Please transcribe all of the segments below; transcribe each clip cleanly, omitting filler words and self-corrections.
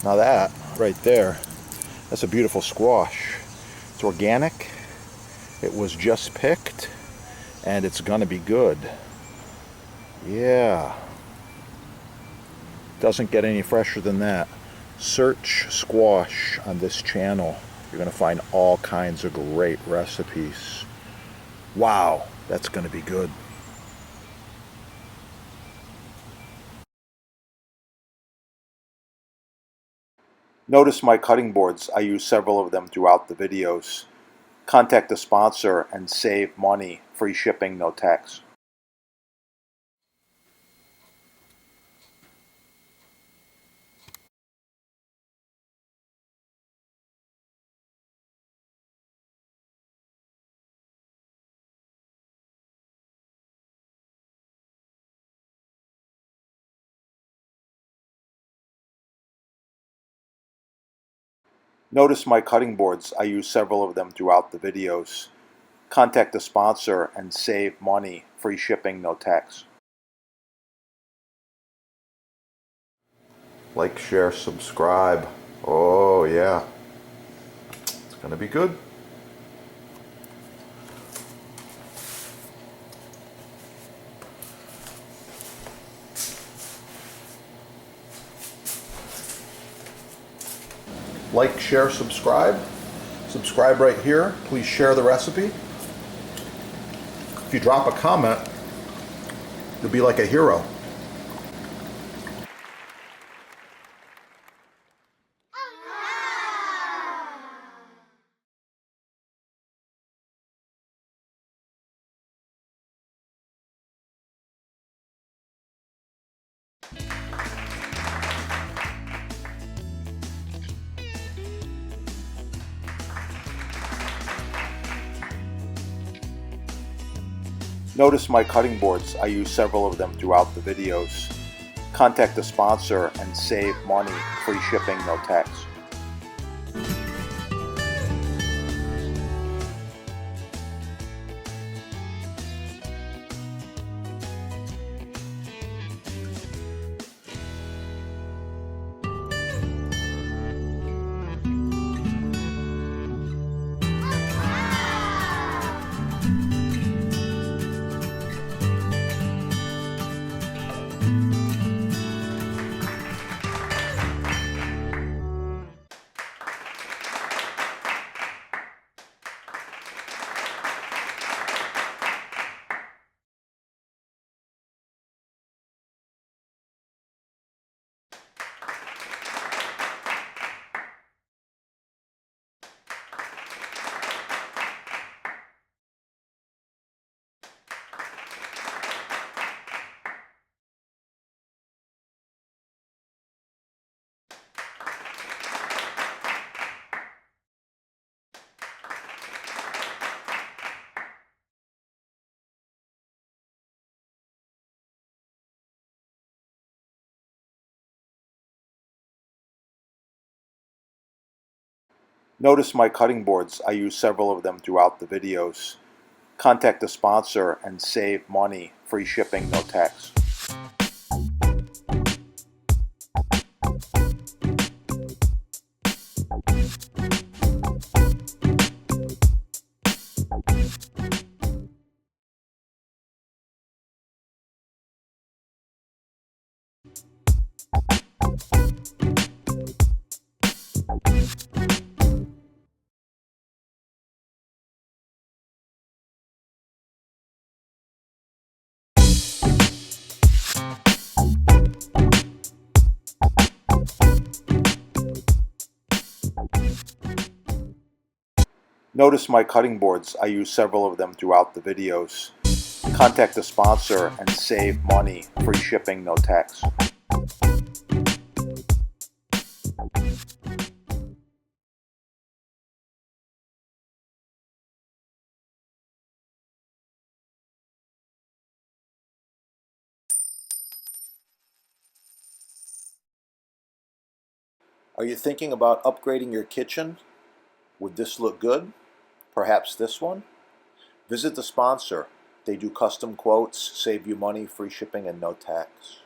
Now that right there, that's a beautiful squash. It's organic, it was just picked, and it's gonna be good. Yeah, doesn't get any fresher than that. Search squash on this channel. You're gonna find all kinds of great recipes. Wow, that's gonna be good. Notice my cutting boards. I use several of them throughout the videos. Contact the sponsor and save money. Free shipping, no tax. Notice my cutting boards. I use several of them throughout the videos. Contact the sponsor and save money. Free shipping, no tax. Like, share, subscribe. Oh yeah, it's gonna be good. Like, share, subscribe. Subscribe right here. Please share the recipe. If you drop a comment, you'll be like a hero. Notice my cutting boards. I use several of them throughout the videos. Contact the sponsor and save money. Free shipping, no tax. Notice my cutting boards. I use several of them throughout the videos. Contact the sponsor and save money. Free shipping, no tax. Notice my cutting boards. I use several of them throughout the videos. Contact the sponsor and save money. Free shipping, no tax. Are you thinking about upgrading your kitchen? Would this look good? Perhaps this one? Visit the sponsor. They do custom quotes, save you money, free shipping, and no tax.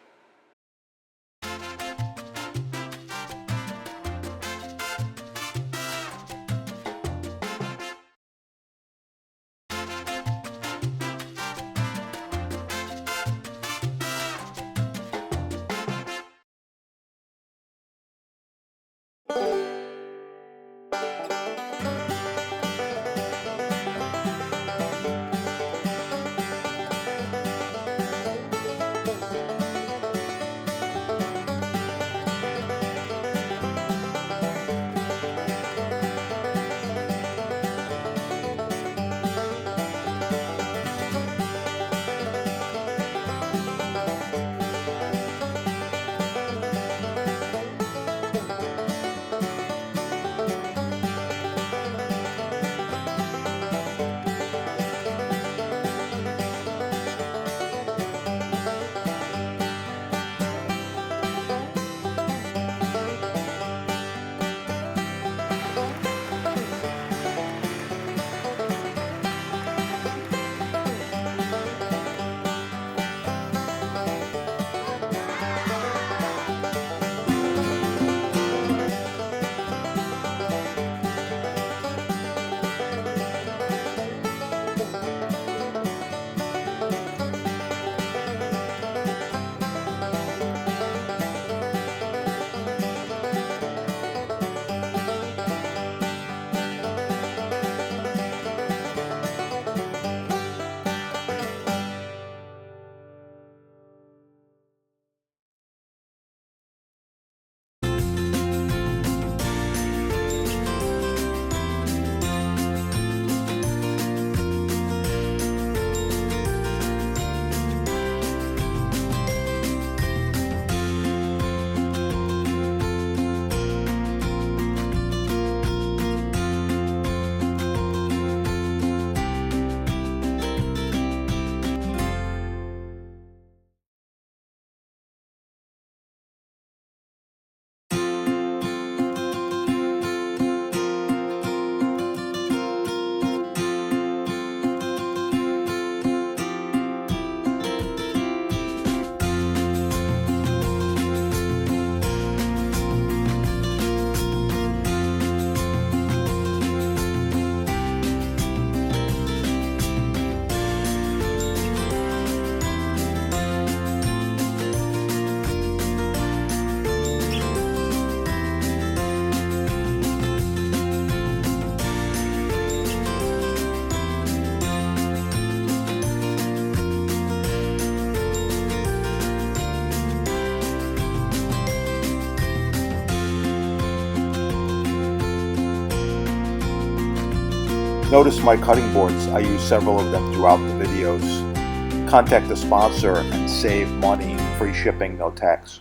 Notice my cutting boards. I use several of them throughout the videos. Contact the sponsor and save money. Free shipping, no tax.